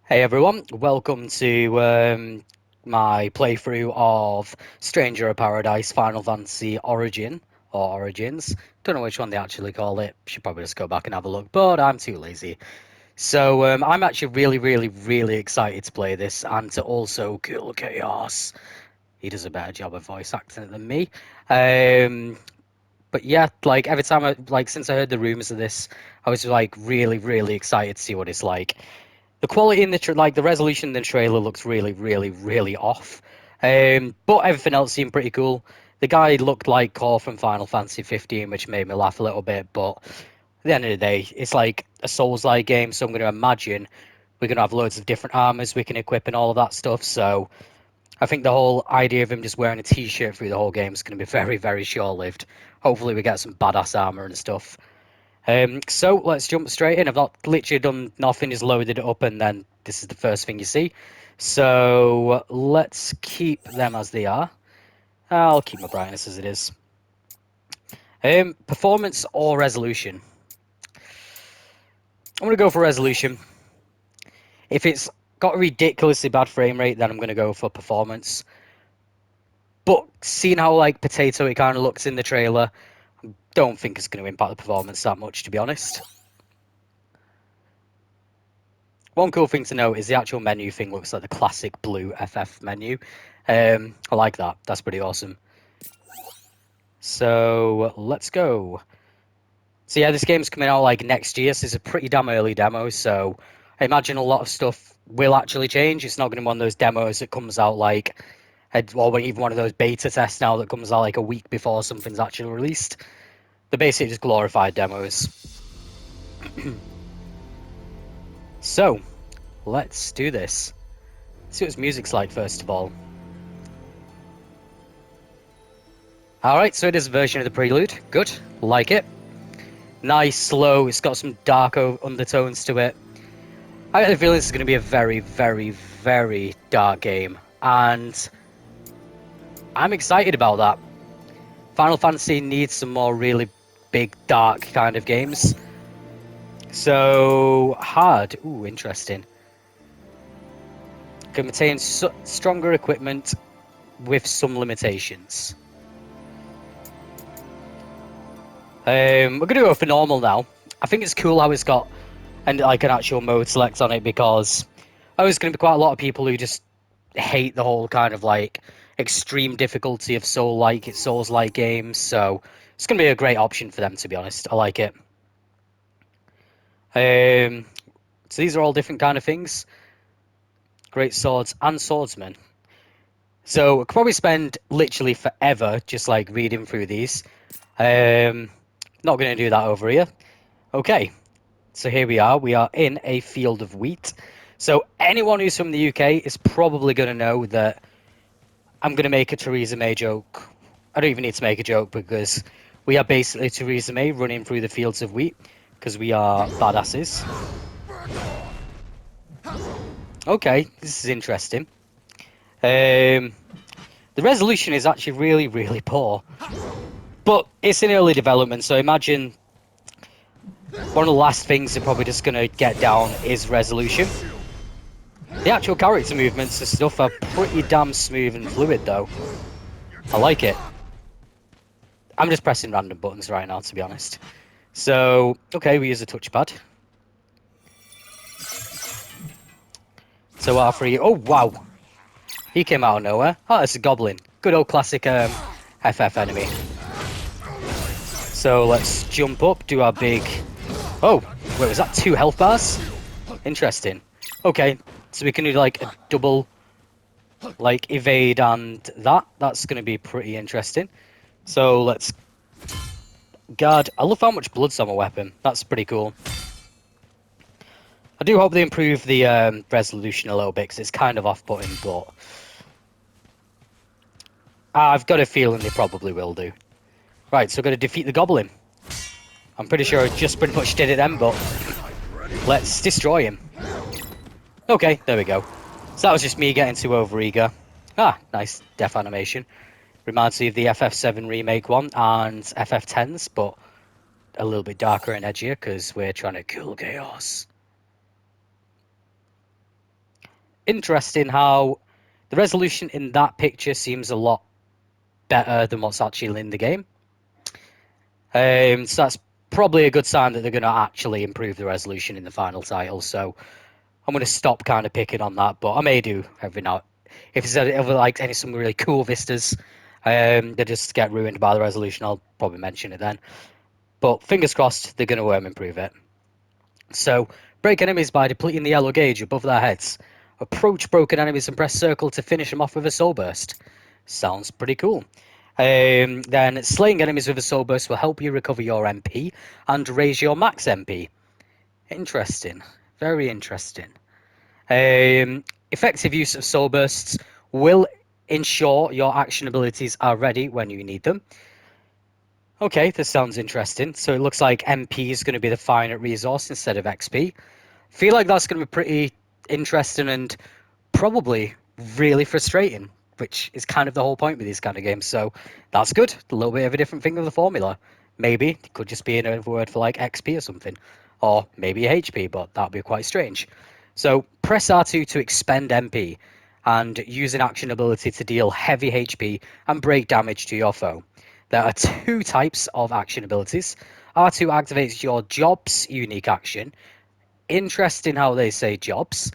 Hey everyone, welcome to my playthrough of Stranger of Paradise Final Fantasy Origin or Origins. Don't know which one they actually call it. Should probably just go back and have a look, but I'm too lazy. So I'm actually really excited to play this and to also kill Chaos. He does a better job of voice acting than me. Um, but yeah, like every time since I heard the rumors of this, I was like really excited to see what it's like. The quality in the resolution in the trailer looks really off. But everything else seemed pretty cool. The guy looked like Core from Final Fantasy 15, which made me laugh a little bit. But at the end of the day, it's like a Souls-like game, so I'm going to imagine we're going to have loads of different armors we can equip and all of that stuff. So I think the whole idea of him just wearing a t-shirt through the whole game is going to be very short-lived. Hopefully, we get some badass armor and stuff. So let's jump straight in. I've not literally done nothing, just loaded it up, and then this is the first thing you see. So let's keep them as they are. I'll keep my brightness as it is. Performance or resolution? I'm gonna go for resolution. If it's got a ridiculously bad frame rate, then I'm gonna go for performance. But seeing how like potato it kind of looks in the trailer, don't think it's going to impact the performance that much, to be honest. One cool thing to note is the actual menu thing looks like the classic blue FF menu. I like that. That's pretty awesome. So let's go. So yeah, this game's coming out like next year, so it's a pretty damn early demo. So I imagine a lot of stuff will actually change. It's not going to be one of those demos that comes out like, or even one of those beta tests now that comes out like a week before something's actually released. They're basically just glorified demos. So let's do this. Let's see what its music's like first of all. Alright, so it is a version of the prelude. Good, like it. Nice, slow, it's got some dark undertones to it. I get the feeling this is going to be a very dark game, and I'm excited about that. Final Fantasy needs some more really big, dark kind of games. So, hard. Ooh, interesting. Can maintain stronger equipment with some limitations. We're going to go for normal now. I think it's cool how it's got an actual mode select on it, because there's going to be quite a lot of people who just hate the whole kind of like extreme difficulty of Souls-like games. So it's going to be a great option for them, to be honest. I like it. So these are all different kind of things. Great swords and swordsmen. So I could probably spend literally forever just like reading through these. Not going to do that over here. Okay, so here we are. We are in a field of wheat. So anyone who's from the UK is probably going to know that I'm going to make a Theresa May joke. I don't even need to make a joke, because we are basically Theresa May running through the fields of wheat, because we are badasses. Okay, this is interesting. The resolution is actually really poor. But it's in early development, so imagine one of the last things they're probably just going to get down is resolution. The actual character movements and stuff are pretty damn smooth and fluid, though. I like it. I'm just pressing random buttons right now, to be honest. So, okay, we use a touchpad. So R3, oh wow! He came out of nowhere. Oh, it's a goblin. Good old classic FF enemy. So let's jump up, do our big... Oh, wait, was that 2 health bars? Interesting. Okay, so we can do like a double, like evade and that. That's going to be pretty interesting. So let's guard. I love how much blood's on my weapon. That's pretty cool. I do hope they improve the resolution a little bit, because it's kind of off-putting, but I've got a feeling they probably will do. Right, so we're going to defeat the goblin. I'm pretty sure I just pretty much did it then, but let's destroy him. Okay, there we go. So that was just me getting too overeager. Ah, nice death animation. Reminds me of the FF7 remake one and FF10s, but a little bit darker and edgier, because we're trying to kill chaos. interesting how the resolution in that picture seems a lot better than what's actually in the game. So that's probably a good sign that they're going to actually improve the resolution in the final title. So I'm going to stop kind of picking on that, but I may do every now. If there's ever like any some really cool vistas, that just get ruined by the resolution, I'll probably mention it then. But fingers crossed, they're going to improve it. So break enemies by depleting the yellow gauge above their heads. Approach broken enemies and press circle to finish them off with a soul burst. Sounds pretty cool. Then slaying enemies with a soul burst will help you recover your MP and raise your max MP. Interesting. Very interesting. Effective use of soul bursts will ensure your action abilities are ready when you need them. Okay, this sounds interesting. So it looks like MP is going to be the finite resource instead of XP. Feel like that's going to be pretty interesting and probably really frustrating, which is kind of the whole point with these kind of games. So that's good. A little bit of a different thing with the formula. Maybe it could just be another word for like XP or something, or maybe HP, but that'd be quite strange. So press R2 to expend MP and use an action ability to deal heavy HP and break damage to your foe. There are two types of action abilities. R2 activates your job's unique action. Interesting how they say jobs.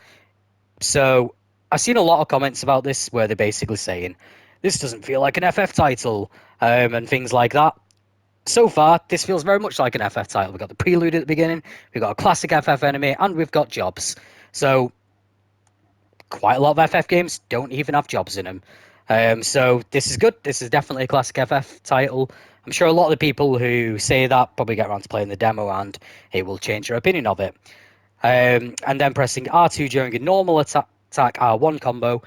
So I've seen a lot of comments about this where they're basically saying this doesn't feel like an FF title, and things like that. So far, this feels very much like an FF title. We've got the prelude at the beginning, we've got a classic FF enemy, and we've got jobs. So quite a lot of FF games don't even have jobs in them. So this is good. This is definitely a classic FF title. I'm sure a lot of the people who say that probably get around to playing the demo and it will change their opinion of it. And then pressing R2 during a normal attack R1 combo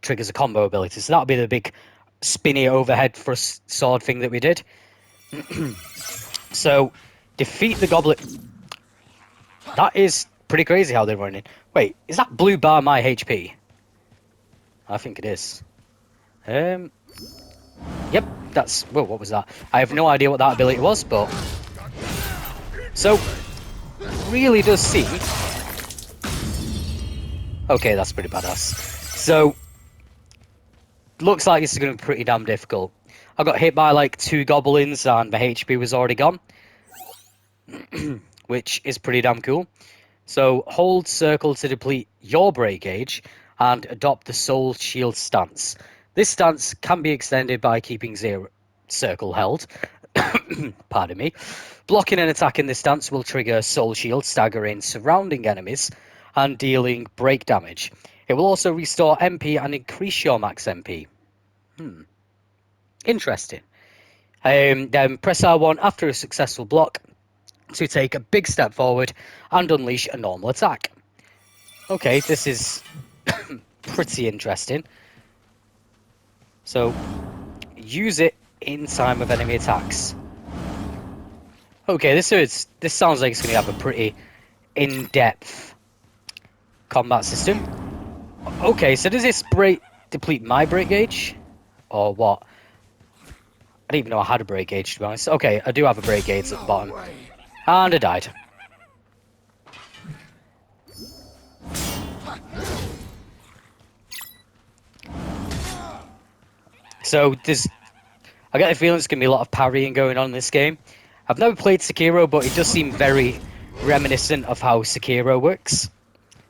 triggers a combo ability. So that'll be the big spinny overhead thrust sword thing that we did. So defeat the goblet. That is pretty crazy how they're running. Wait, is that blue bar my HP? I think it is. Yep, that's... Whoa, what was that? I have no idea what that ability was, but... So, really does seem... Okay, that's pretty badass. So, looks like this is going to be pretty damn difficult. I got hit by like 2 goblins and the HP was already gone. Which is pretty damn cool. So, hold circle to deplete your break gauge and adopt the soul shield stance. This stance can be extended by keeping circle held. Pardon me. Blocking an attack in this stance will trigger soul shield, staggering surrounding enemies and dealing break damage. It will also restore MP and increase your max MP. Interesting. Then press R1 after a successful block to take a big step forward and unleash a normal attack. Okay, this is pretty interesting. So, use it in time of enemy attacks. Okay, this sounds like it's going to have a pretty in-depth combat system. Okay, so does this deplete my break gauge? Or what? I didn't even know I had a break gauge, to be honest. Okay, I do have a break gauge at the bottom. And I died. So I get the feeling there's going to be a lot of parrying going on in this game. I've never played Sekiro, but it does seem very reminiscent of how Sekiro works.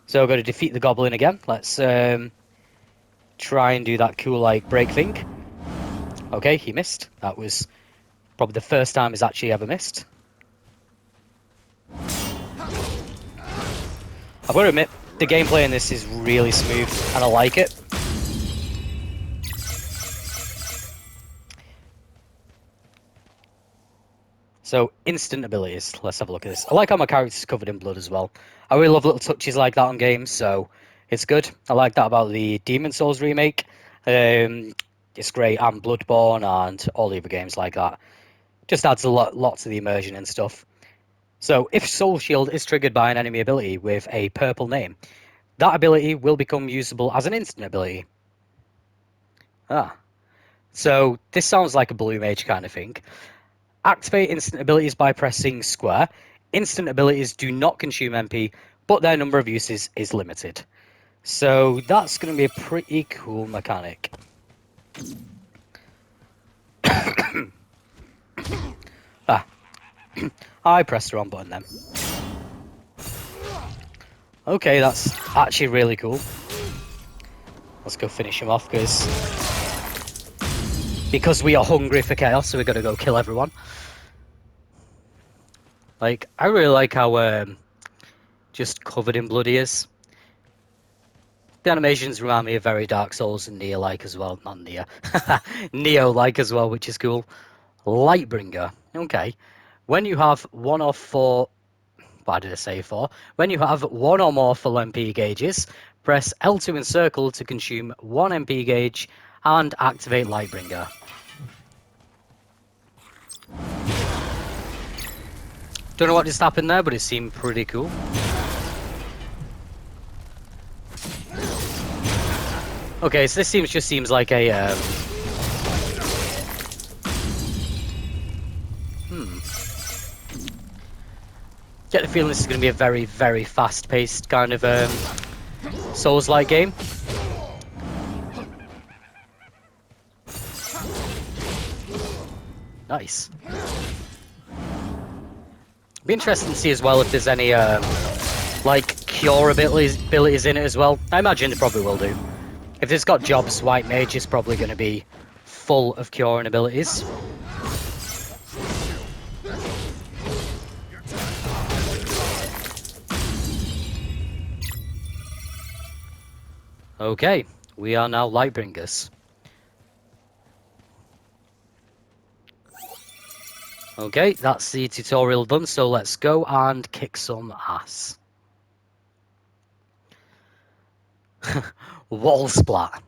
So I've got to defeat the goblin again. Let's try and do that cool like break thing. Okay, he missed. That was probably the first time he's actually ever missed. I've got to admit, the gameplay in this is really smooth, and I like it. So, instant abilities. Let's have a look at this. I like how my character's covered in blood as well. I really love little touches like that on games, so it's good. I like that about the Demon Souls remake. It's great, and Bloodborne, and all the other games like that. Just adds a lot to the immersion and stuff. So, if Soul Shield is triggered by an enemy ability with a purple name, that ability will become usable as an instant ability. So this sounds like a Blue Mage kind of thing. Activate instant abilities by pressing square. Instant abilities do not consume MP, but their number of uses is limited. So that's going to be a pretty cool mechanic. Ah, I pressed the wrong button then. Okay, that's actually really cool. Let's go finish him off, because we are hungry for chaos, so we got to go kill everyone. Like, I really like how just covered in blood he is. The animations remind me of very Dark Souls and Neo-like as well. Not Neo. Neo-like as well, which is cool. Lightbringer. Okay. When you have one or four... Why did I say four? When you have one or more full MP gauges, press L2 in circle to consume one MP gauge and activate Lightbringer. Don't know what just happened there, but it seemed pretty cool. Okay, so this just seems like a... Get the feeling this is going to be a very, very fast-paced kind of Souls-like game. Nice. Be interesting to see as well if there's any like cure abilities in it as well. I imagine it probably will do. If it's got jobs, White Mage is probably going to be full of curing abilities. Okay, we are now Lightbringers. Okay, that's the tutorial done, so let's go and kick some ass. Wall splat.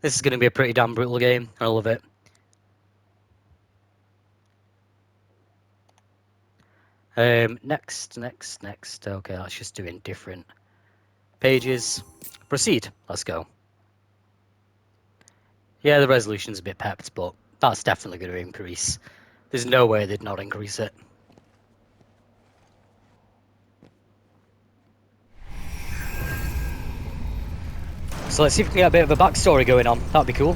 This is going to be a pretty damn brutal game. I love it. Next. Okay, let's just do it in different pages. Proceed. Let's go. Yeah, the resolution's a bit pepped, but that's definitely going to increase. There's no way they'd not increase it. So let's see if we can get a bit of a backstory going on. That'd be cool.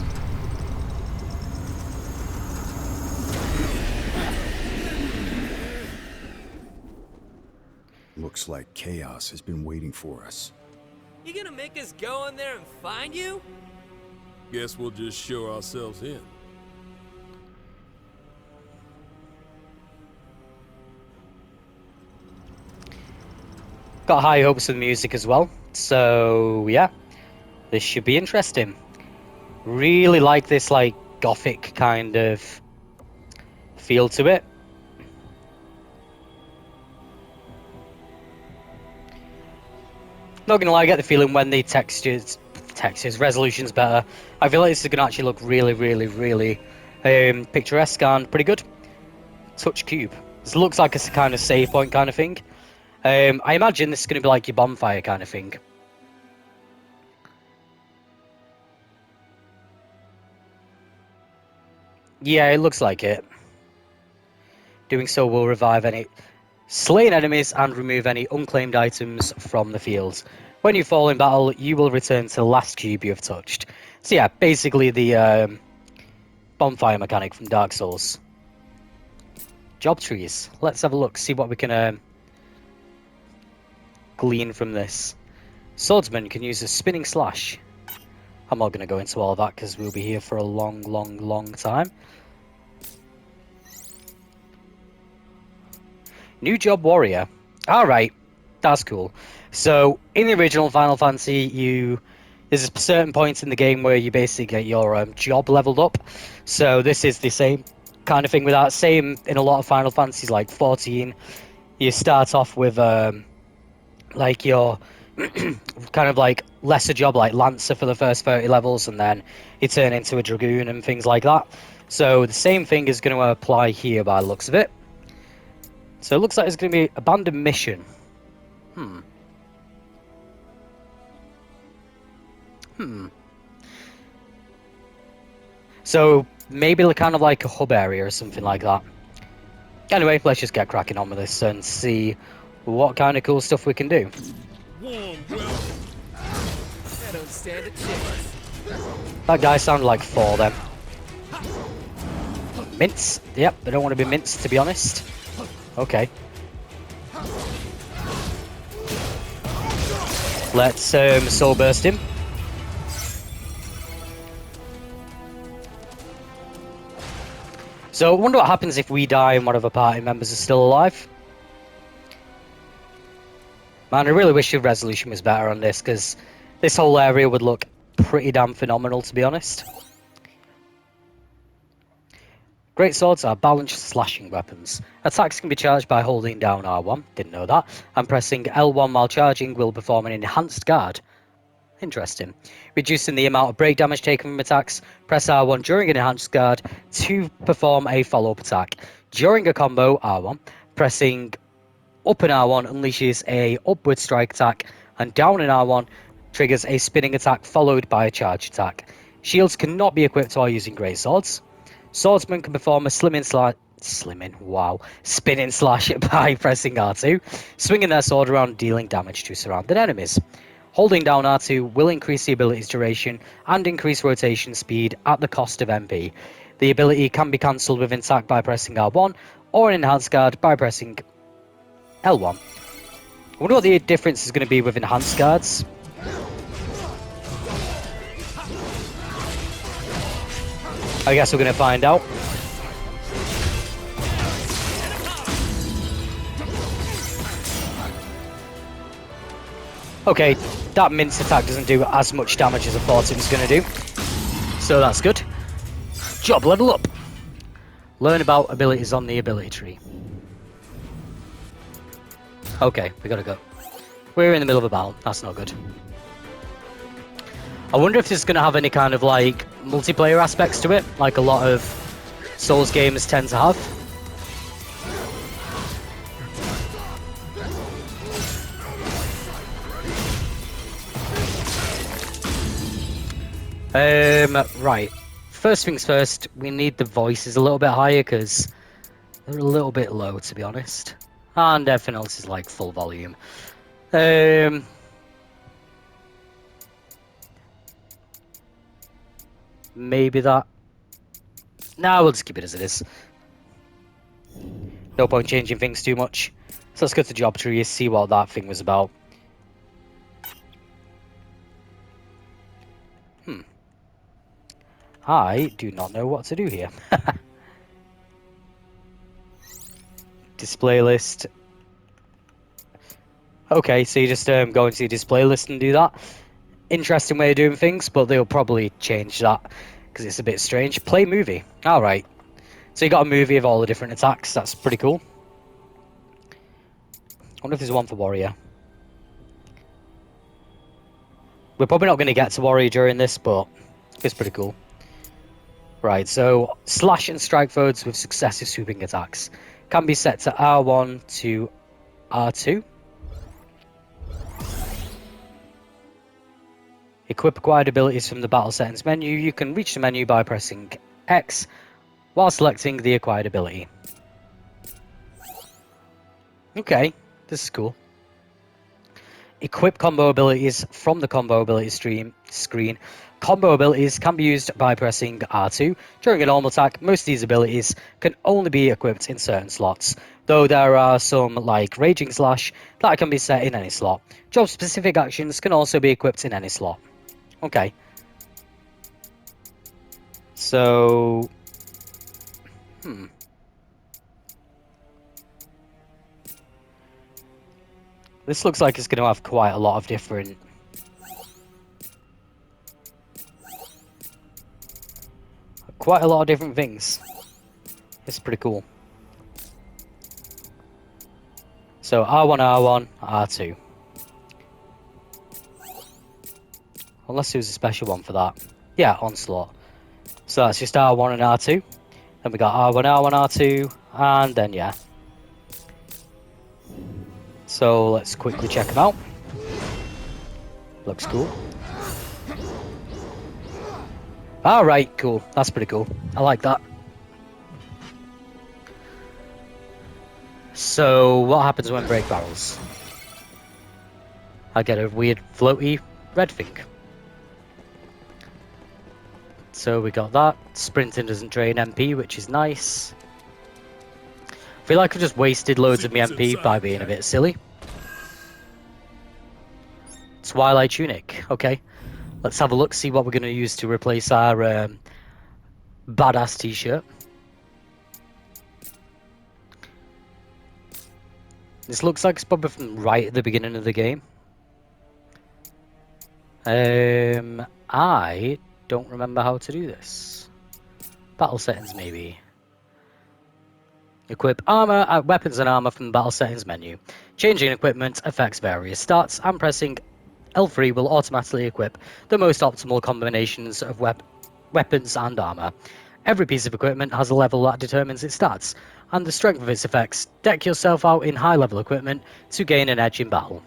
Looks like chaos has been waiting for us. You gonna make us go in there and find you? Guess we'll just show ourselves in. Got high hopes for the music as well. So yeah, this should be interesting. Really like this like gothic kind of feel to it. Not gonna lie, I get the feeling when the textures resolution's better, I feel like this is gonna actually look really picturesque and pretty good. Touch cube. This looks like a kind of save point kind of thing. I imagine this is gonna be like your bonfire kind of thing. Yeah, it looks like it. Doing so will revive any slain enemies and remove any unclaimed items from the field. When you fall in battle, you will return to the last cube you have touched. So yeah, basically the bonfire mechanic from Dark Souls. Job trees. Let's have a look, see what we can glean from this. Swordsman can use a spinning slash. I'm not going to go into all of that because we'll be here for a long time. New job warrior. Alright, that's cool. So, in the original Final Fantasy, there's a certain point in the game where you basically get your job leveled up. So this is the same kind of thing with that. Same in a lot of Final Fantasies, like 14. You start off with like your kind of like lesser job, like Lancer for the first 30 levels, and then you turn into a Dragoon and things like that. So the same thing is going to apply here by the looks of it. So it looks like it's going to be abandoned mission. So maybe kind of like a hub area or something like that. Anyway, let's just get cracking on with this and see what kind of cool stuff we can do. I don't stand a chance. That guy sounded like 4 then. Mince? Yep, they don't want to be minced, to be honest. Okay. Let's soul burst him. So I wonder what happens if we die and one of the party members is still alive. Man, I really wish the resolution was better on this, because this whole area would look pretty damn phenomenal, to be honest. Great swords are balanced slashing weapons. Attacks can be charged by holding down R1, didn't know that, and pressing L1 while charging will perform an enhanced guard. Interesting. Reducing the amount of break damage taken from attacks, press R1 during an enhanced guard to perform a follow-up attack. During a combo, R1, pressing up in R1 unleashes a upward strike attack, and down in R1 triggers a spinning attack followed by a charge attack. Shields cannot be equipped while using great swords. Swordsman can perform a spinning slash by pressing R2, swinging their sword around, dealing damage to surrounding enemies. Holding down R2 will increase the ability's duration and increase rotation speed at the cost of MP. The ability can be cancelled with attack by pressing R1 or an enhanced guard by pressing L1. I wonder what the difference is going to be with enhanced guards. I guess we're going to find out. Okay, that mince attack doesn't do as much damage as I thought it was going to do. So that's good. Job level up. Learn about abilities on the ability tree. Okay, we gotta go. We're in the middle of a battle. That's not good. I wonder if this is going to have any kind of like multiplayer aspects to it, like a lot of Souls games tend to have. Right. First things first, we need the voices a little bit higher because they're a little bit low, to be honest. And everything else is like full volume. Maybe that. Nah, we'll just keep it as it is. No point changing things too much. So let's go to job tree, see what that thing was about. I do not know what to do here. Display list. Okay, so you just go into your display list and do that. Interesting way of doing things, but they'll probably change that because it's a bit strange. Play movie. Alright. So you got a movie of all the different attacks. That's pretty cool. I wonder if there's one for Warrior. We're probably not going to get to Warrior during this, but it's pretty cool. Right, so slash and strike foes with successive swooping attacks can be set to R1 to R2. Equip acquired abilities from the battle settings menu. You can reach the menu by pressing X while selecting the acquired ability. Okay, this is cool. Equip combo abilities from the combo abilities screen. Combo abilities can be used by pressing R2. During a normal attack, most of these abilities can only be equipped in certain slots, though there are some, like Raging Slash, that can be set in any slot. Job-specific actions can also be equipped in any slot. Okay. So... This looks like it's going to have quite a lot of different... Quite a lot of different things. It's pretty cool. So R1, R1, R2. Unless there's a special one for that. Yeah, Onslaught. So that's just R1 and R2. Then we got R1, R1, R2, and then yeah. So let's quickly check them out. Looks cool. Alright, cool. That's pretty cool. I like that. So, what happens when break barrels? I get a weird floaty red thing. So we got that. Sprinting doesn't drain MP, which is nice. I feel like I've just wasted loads of my Secrets MP by inside, being a Jack. bit silly. Twilight Tunic. Okay. Let's have a look, see what we're going to use to replace our badass t-shirt. This looks like it's probably from right at the beginning of the game. I don't remember how to do this. Battle settings, maybe. Equip armor, weapons and armor from the battle settings menu. Changing equipment affects various stats, and pressing L3 will automatically equip the most optimal combinations of weapons and armor. Every piece of equipment has a level that determines its stats, and the strength of its effects. Deck yourself out in high-level equipment to gain an edge in battle.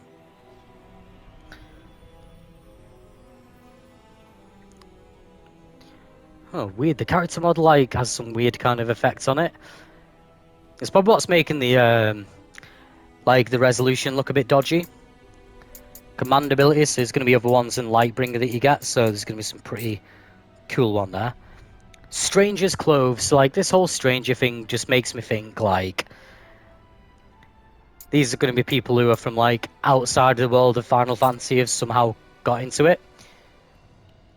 Oh, weird. The character model has some weird kind of effects on it. It's probably what's making the the resolution look a bit dodgy. Command abilities, so there's going to be other ones in Lightbringer that you get, so there's going to be some pretty cool one there. Stranger's Clothes, so this whole stranger thing just makes me think these are going to be people who are from outside of the world of Final Fantasy have somehow got into it.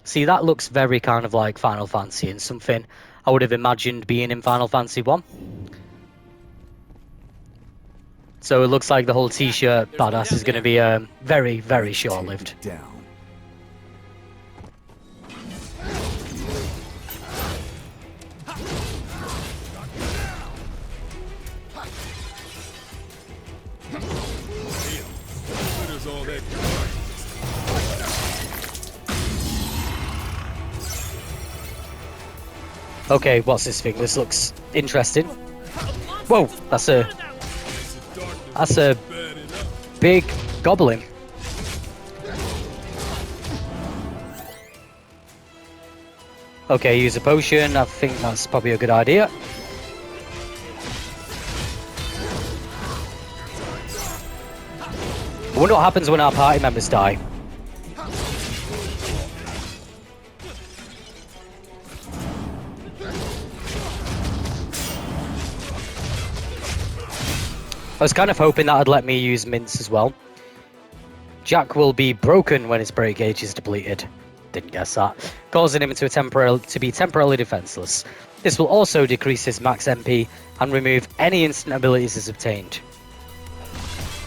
See, that looks very kind of like Final Fantasy and something I would have imagined being in Final Fantasy 1. So it looks like the whole t-shirt there's one badass down is going to there. be very, very Take short-lived. it down. Where does all that go? Okay, what's this thing? This looks interesting. Whoa, that's a Bad enough. big goblin. Okay, use a potion. I think that's probably a good idea. I wonder what happens when our party members die. I was kind of hoping that would let me use mints as well. Jack will be broken when his break gauge is depleted. Didn't guess that. Causing him to be temporarily defenseless. This will also decrease his max MP and remove any instant abilities as obtained.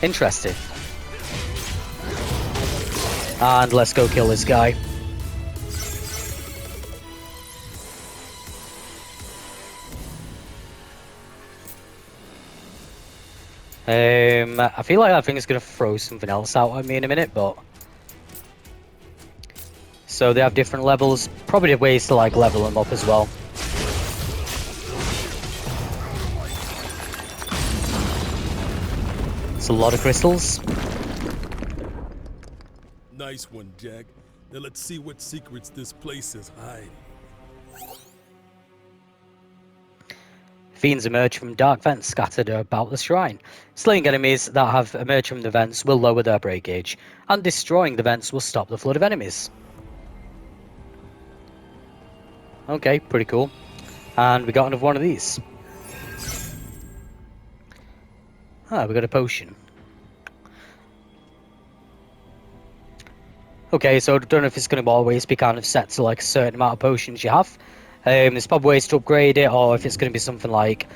Interesting. And let's go kill this guy. I feel like that thing is going to throw something else out at me in a minute, but... So they have different levels, probably ways to level them up as well. It's a lot of crystals. Nice one, Jack. Now let's see what secrets this place is hiding. Fiends emerge from dark vents scattered about the shrine. Slaying enemies that have emerged from the vents will lower their break gauge, and destroying the vents will stop the flood of enemies. Okay, pretty cool. And we got another one of these. Ah, we got a potion. Okay, so I don't know if it's going to always be kind of set to a certain amount of potions you have. There's probably ways to upgrade it, or if it's going to be something like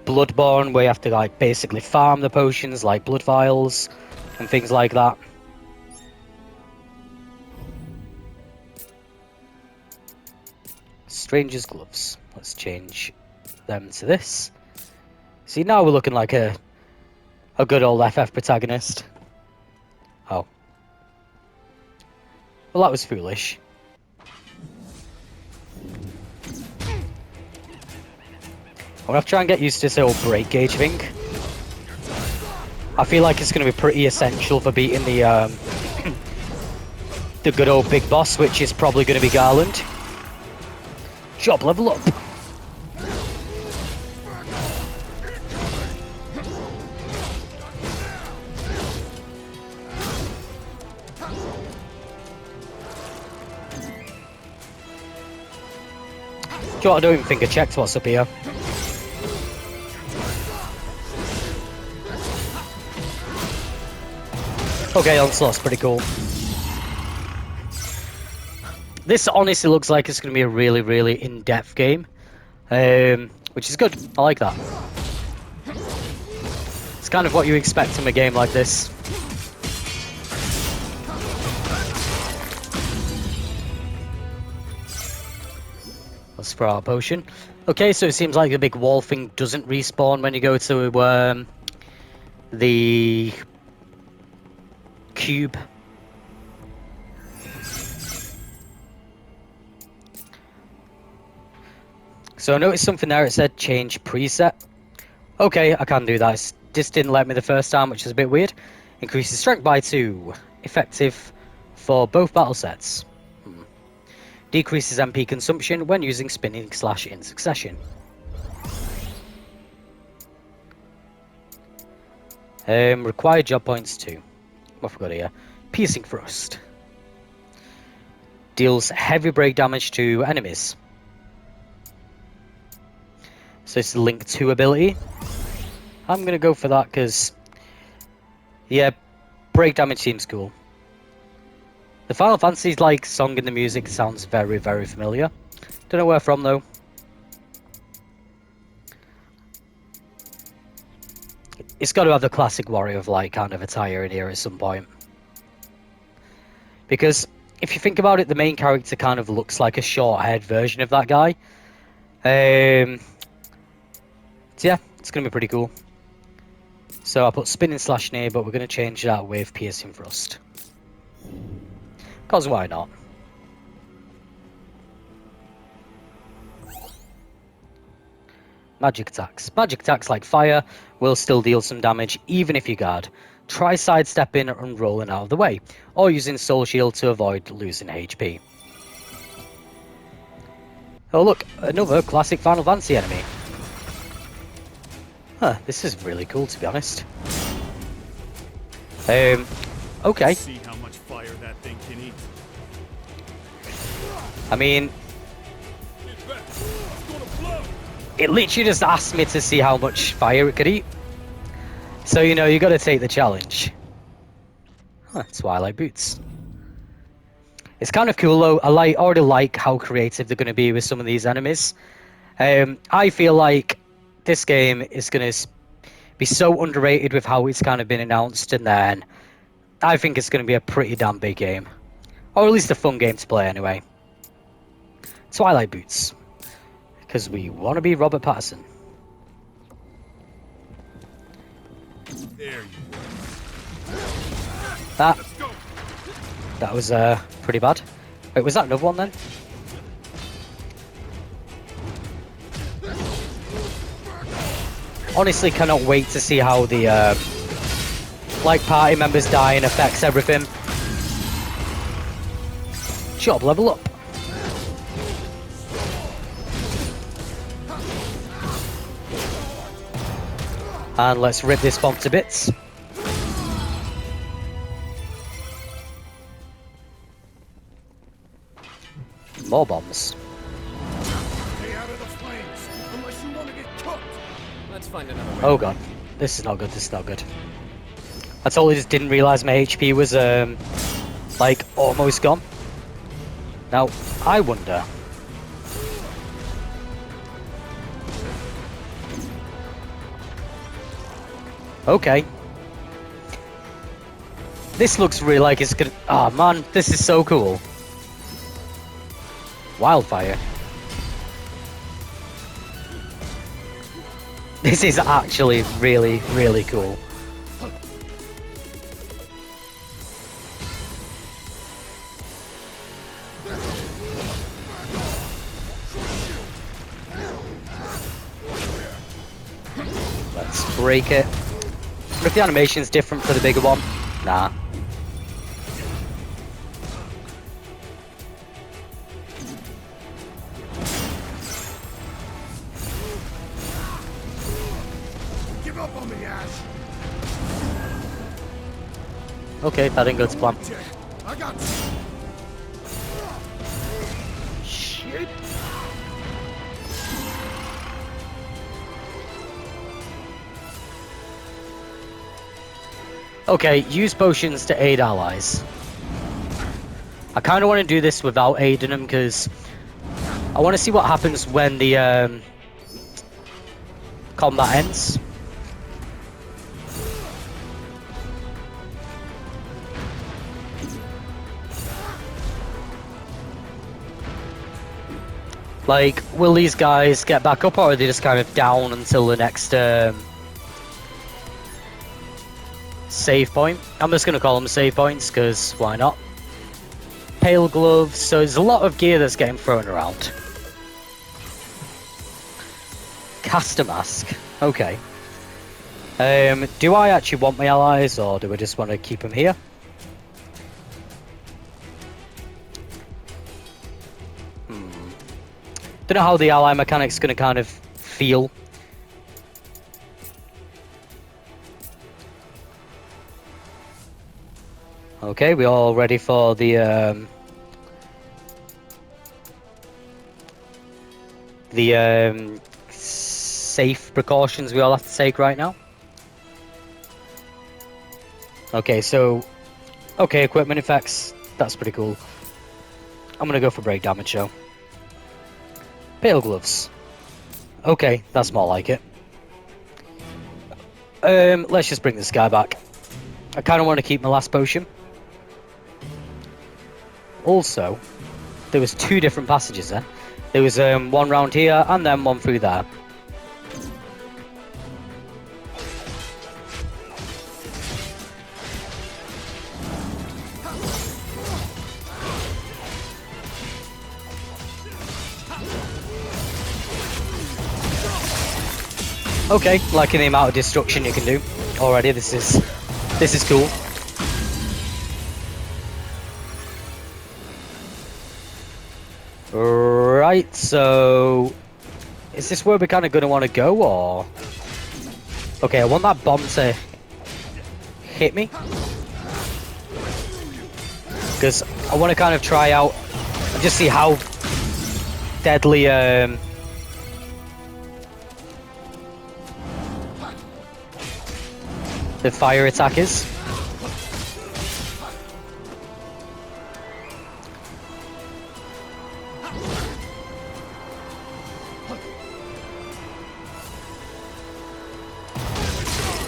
Bloodborne, where you have to basically farm the potions, like blood vials and things like that. Stranger's Gloves. Let's change them to this. See, now we're looking like a good old FF protagonist. Oh. Well, that was foolish. I'm gonna have to try and get used to this whole break gauge thing. I feel like it's gonna be pretty essential for beating the the good old big boss, which is probably gonna be Garland. Job level up. you know what, I don't even think I checked what's up here. Okay, Onslaught's pretty cool. This honestly looks like it's going to be a really, really in-depth game. Which is good. I like that. It's kind of what you expect from a game like this. Let's throw out a potion. Okay, so it seems like the big wall thing doesn't respawn when you go to the cube. So I noticed something there, it said change preset. Okay, I can do that. This didn't let me the first time, which is a bit weird. Increases strength by 2. Effective for both battle sets. Decreases MP consumption when using spinning / in succession. Required job points 2. What have we got here? Piercing thrust. Deals heavy break damage to enemies. So it's the Link 2 ability. I'm going to go for that because, yeah, break damage seems cool. The Final Fantasy like song and the music sounds very, very familiar. Don't know where from though. It's got to have the classic warrior of light kind of attire in here at some point. Because if you think about it, the main character kind of looks like a short-haired version of that guy. So yeah, it's going to be pretty cool. So I put spinning / near, but we're going to change that with piercing thrust. Because why not? Magic attacks. Magic attacks like fire will still deal some damage even if you guard. Try sidestepping and rolling out of the way, or using soul shield to avoid losing HP. Oh look, another classic Final Fantasy enemy. Huh, this is really cool to be honest. Okay. See how much fire that thing can eat. I mean, it literally just asked me to see how much fire it could eat. So, you know, you got to take the challenge. Huh, Twilight boots. It's kind of cool though. I already like how creative they're going to be with some of these enemies. I feel like this game is going to be so underrated with how it's kind of been announced, and then I think it's going to be a pretty damn big game. Or at least a fun game to play anyway. Twilight boots. Because we want to be Robert Pattinson. There you That was pretty bad. Wait, was that another one then? Honestly, cannot wait to see how the like party members dying affects everything. Job level up. And let's rip this bomb to bits. More bombs. Stay out of the flames, unless you want to get cooked. Let's find another way. Oh god, this is not good. This is not good. I totally just didn't realize my HP was like almost gone. Now I wonder. Okay. This looks really like it's gonna. Oh man, this is so cool. Wildfire. This is actually really, really cool. Let's break it. But if the animation's different for the bigger one, nah. Give up on me, Ash. Okay, that didn't go to plan. I got you. Shit. Okay, use potions to aid allies. I kind of want to do this without aiding them because I want to see what happens when the combat ends. Like, will these guys get back up, or are they just kind of down until the next save point? I'm just going to call them save points, because why not? Pale gloves, so there's a lot of gear that's getting thrown around. Caster mask, okay. Do I actually want my allies, or do I just want to keep them here? Don't know how the ally mechanic's going to kind of feel. Okay, we all ready for the safe precautions we all have to take right now. Okay, so equipment effects, that's pretty cool. I'm gonna go for break damage though. Pale gloves. Okay, that's more like it. Let's just bring this guy back. I kind of want to keep my last potion. Also, there was 2 different passages there. There was one round here and then one through there. Okay, liking the amount of destruction you can do already. This is cool. Right, so is this where we're kind of going to want to go, or? Okay, I want that bomb to hit me, because I want to kind of try out and just see how deadly the fire attack is.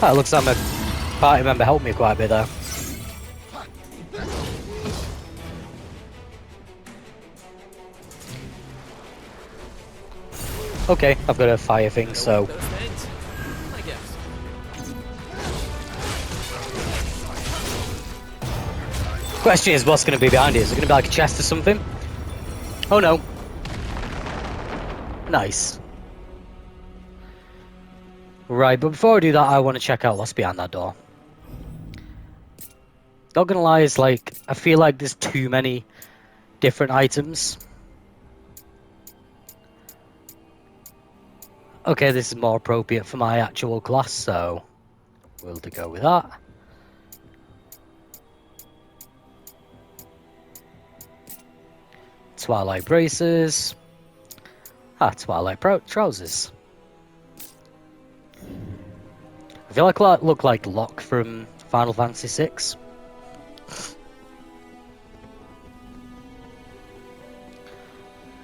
Oh, it looks like my party member helped me quite a bit there. Okay, I've got a fire thing, so... Those things, I guess. Question is, what's going to be behind it? Is it going to be like a chest or something? Oh no. Nice. Right, but before I do that, I want to check out what's behind that door. Not gonna lie, it's like, I feel like there's too many different items. Okay, this is more appropriate for my actual class, so we'll go with that. Twilight braces. Twilight trousers. I feel like that look like Locke from Final Fantasy VI.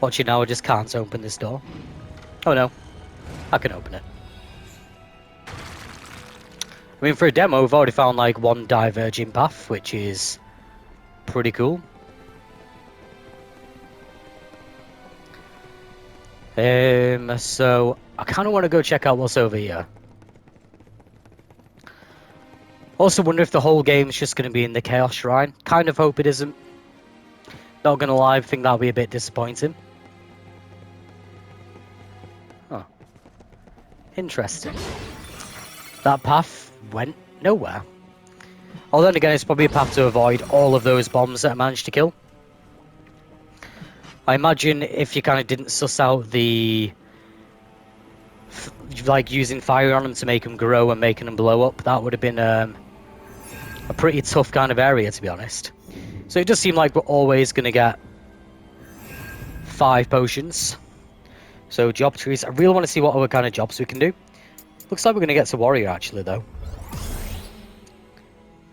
Watch it now, I just can't open this door. Oh no, I can open it. I mean, for a demo, we've already found like one diverging path, which is pretty cool. So I kind of want to go check out what's over here. Also wonder if the whole game's just going to be in the Chaos Shrine. Kind of hope it isn't. Not going to lie, I think that'll be a bit disappointing. Oh. Interesting. That path went nowhere. Although then again, it's probably a path to avoid all of those bombs that I managed to kill. I imagine if you kind of didn't suss out the... like using fire on them to make them grow and making them blow up, that would have been a pretty tough kind of area, to be honest. So it does seem like we're always going to get 5 potions. So job trees. I really want to see what other kind of jobs we can do. Looks like we're going to get to warrior actually, though.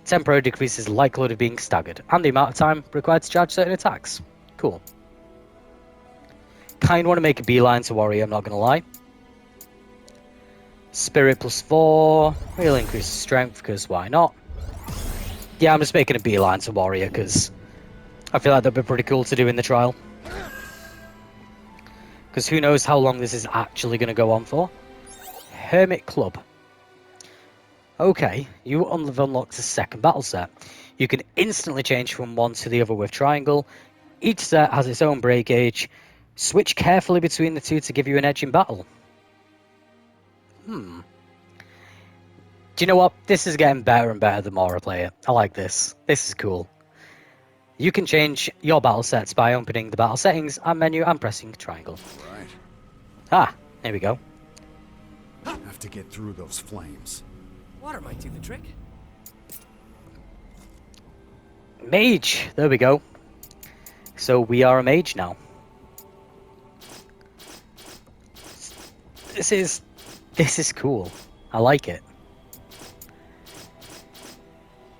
temporarily decreases the likelihood of being staggered, and the amount of time required to charge certain attacks. Cool. Kind of want to make a beeline to Warrior, I'm not going to lie. Spirit +4. We'll increase strength, because why not? Yeah, I'm just making a beeline to Warrior, because I feel like that'd be pretty cool to do in the trial. Because who knows how long this is actually going to go on for. Hermit Club. Okay, you have unlocked a second battle set. You can instantly change from one to the other with triangle. Each set has its own break gauge. Switch carefully between the two to give you an edge in battle. Do you know what? This is getting better and better the more I play it. I like this. This is cool. You can change your battle sets by opening the battle settings and menu and pressing triangle. Right. Ah, here we go. Have to get through those flames. Water might do the trick. Mage! There we go. So we are a mage now. This is cool. I like it.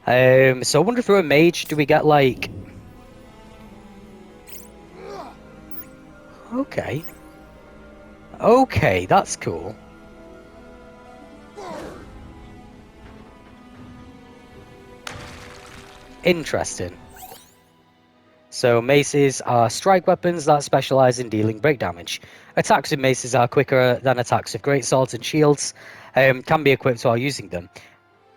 So I wonder if we're a mage, do we get like... Okay. Okay, that's cool. Interesting. So maces are strike weapons that specialize in dealing break damage. Attacks with maces are quicker than attacks with great swords and shields, can be equipped while using them,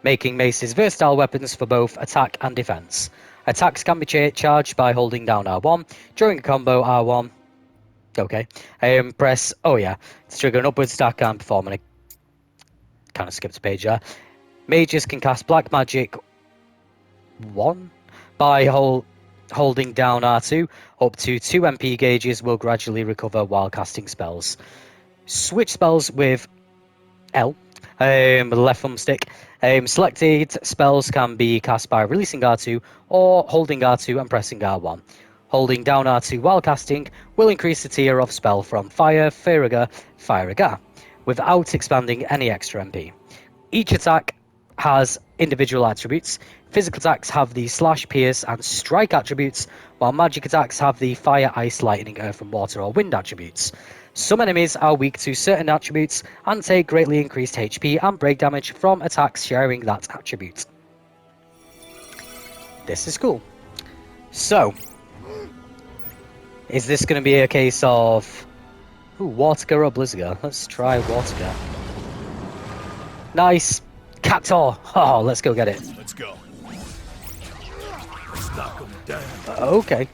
making maces versatile weapons for both attack and defense. Attacks can be charged by holding down R1. During a combo, R1. Okay. Press, to trigger an upward stack and perform an... Kind of skipped a page there. Mages can cast Black Magic 1 by holding down R2. Up to 2 MP gauges will gradually recover while casting spells. Switch spells with L, with the left thumbstick. Selected spells can be cast by releasing R2 or holding R2 and pressing R1. Holding down R2 while casting will increase the tier of spell from Fire, Fire, without expanding any extra MP. Each attack has individual attributes. Physical attacks have the slash, pierce, and strike attributes, while magic attacks have the fire, ice, lightning, earth, and water or wind attributes. Some enemies are weak to certain attributes and take greatly increased HP and break damage from attacks sharing that attribute. This is cool. So, is this going to be a case of... Ooh, Watergar or Blizziger? Let's try Watergar. Nice. Cactor. Oh, let's go get it. Let's go. Let's knock him down. Okay.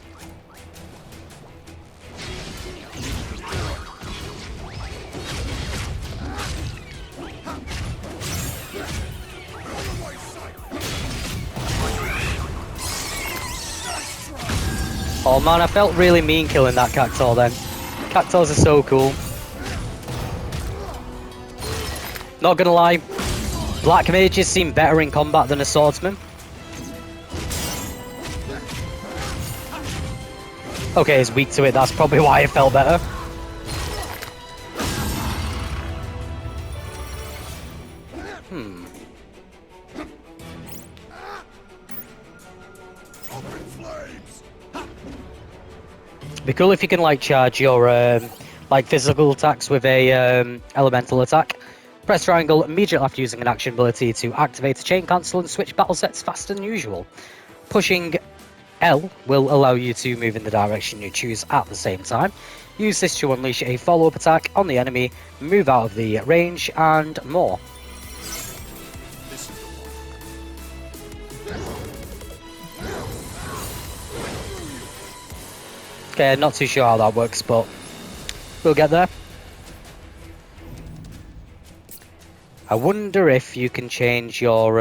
Oh man, I felt really mean killing that Cactor then. Cactors are so cool. Not gonna lie, black mages seem better in combat than a swordsman. Okay, he's weak to it, that's probably why it felt better. Be cool if you can like charge your like physical attacks with a elemental attack. Press triangle immediately after using an action ability to activate a chain cancel and switch battle sets faster than usual. Pushing L will allow you to move in the direction you choose at the same time. Use this to unleash a follow-up attack on the enemy, move out of the range, and more. This is the one. Okay, not too sure how that works, but we'll get there. I wonder if you can change your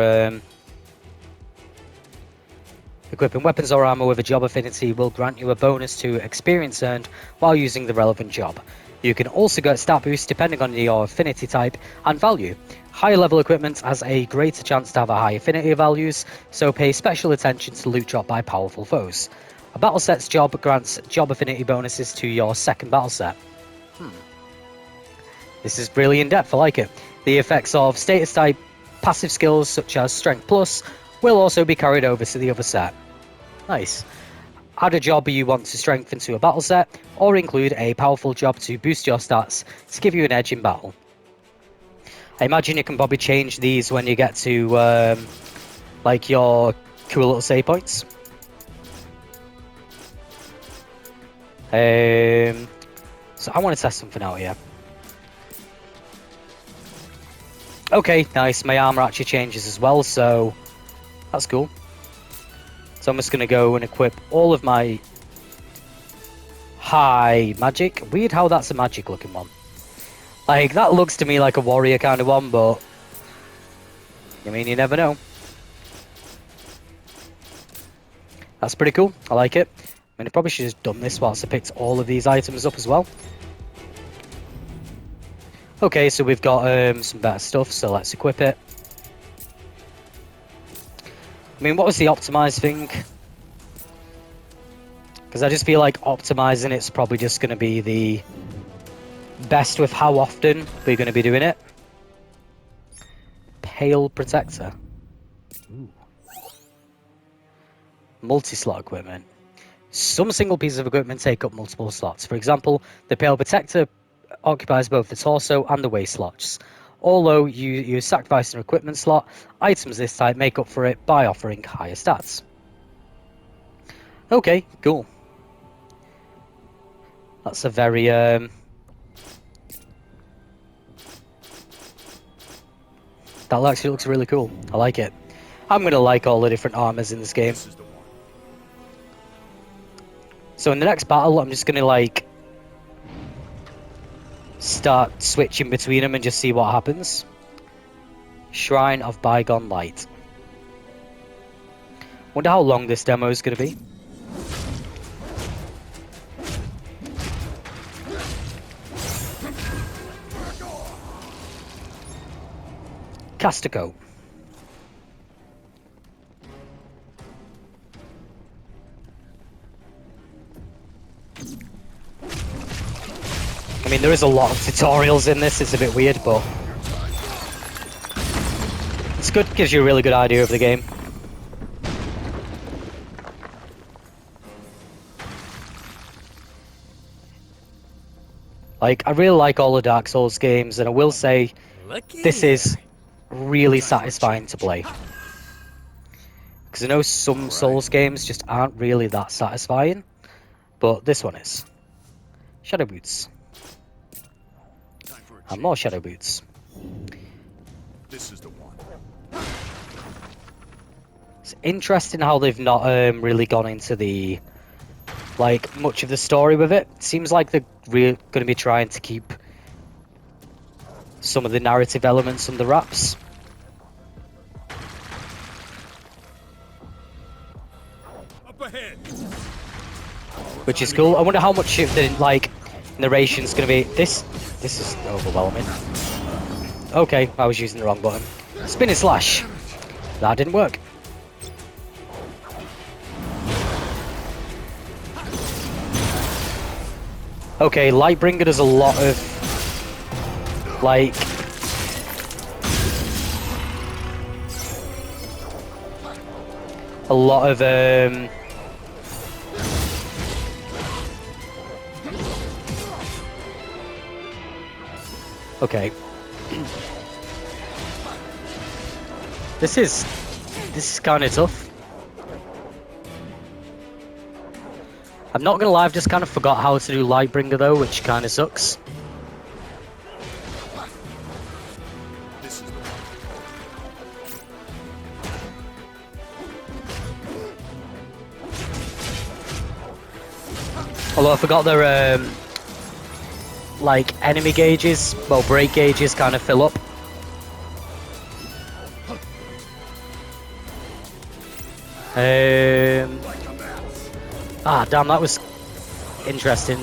equipping weapons or armor with a job affinity will grant you a bonus to experience earned while using the relevant job. You can also get stat boost depending on your affinity type and value. Higher level equipment has a greater chance to have a high affinity values, so pay special attention to loot drop by powerful foes. A battle set's job grants job affinity bonuses to your second battle set. This is really in depth, I like it. The effects of status type passive skills such as Strength Plus will also be carried over to the other set. Nice. Add a job you want to strengthen to a battle set, or include a powerful job to boost your stats to give you an edge in battle. I imagine you can probably change these when you get to like your cool little save points. So I want to test something out here. Okay, nice. My armor actually changes as well, so that's cool. So I'm just going to go and equip all of my high magic. Weird how that's a magic looking one. Like, that looks to me like a warrior kind of one, but I mean, you never know. That's pretty cool. I like it. I mean, I probably should have just done this whilst I picked all of these items up as well. Okay, so we've got some better stuff, so let's equip it. I mean, what was the optimize thing? Because I just feel like optimizing it's probably just going to be the best with how often we're going to be doing it. Pale Protector. Ooh. Multi-slot equipment. Some single pieces of equipment take up multiple slots. For example, the Pale Protector occupies both the torso and the waist slots. Although you sacrifice an equipment slot, items this type make up for it by offering higher stats. Okay, cool. That's a very that actually looks really cool. I like it. I'm gonna like all the different armors in this game. So in the next battle, I'm just gonna like start switching between them and just see what happens. Shrine of Bygone Light. Wonder how long this demo is going to be. Castico. I mean, there is a lot of tutorials in this, it's a bit weird, but it's good, gives you a really good idea of the game. Like, I really like all the Dark Souls games, and I will say, this is really satisfying to play. Because I know some Souls games just aren't really that satisfying, but this one is. Shadow Boots. And more Shadow Boots. This is the one. It's interesting how they've not really gone into the like much of the story with it. Seems like they're going to be trying to keep some of the narrative elements under wraps. Up ahead. Which is cool. I wonder how much of the like narration's going to be. This is overwhelming. Okay, I was using the wrong button. Spinning slash. That didn't work. Okay, Lightbringer does a lot of like okay. This is kind of tough. I'm not gonna lie, I've just kind of forgot how to do Lightbringer though, which kind of sucks. This is the one. Although I forgot their like enemy gauges, well, break gauges kind of fill up. Ah, damn, that was interesting.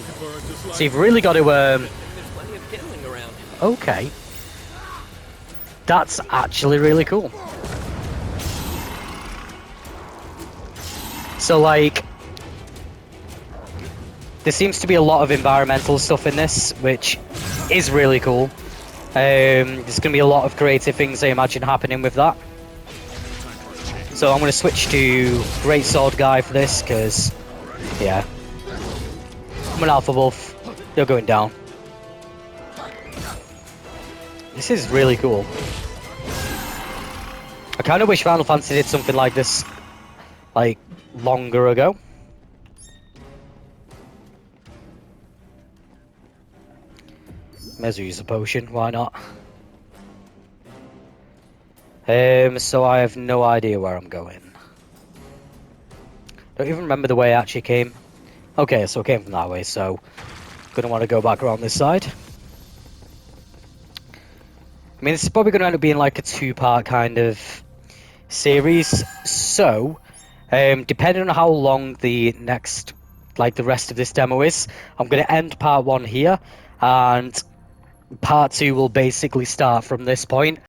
So you've really got to There's plenty of kindling around. okay. That's actually really cool. So like there seems to be a lot of environmental stuff in this, which is really cool. There's going to be a lot of creative things I imagine happening with that. So I'm going to switch to Greatsword guy for this, because, yeah. I'm an alpha wolf. You're going down. This is really cool. I kind of wish Final Fantasy did something like this, like, longer ago. May as well use a potion, why not? So I have no idea where I'm going. Don't even remember the way I actually came. Okay, so I came from that way, so gonna want to go back around this side. I mean, this is probably gonna end up being like a two-part kind of series. So, depending on how long the next, like the rest of this demo is, I'm gonna end part 1 here, and part 2 will basically start from this point.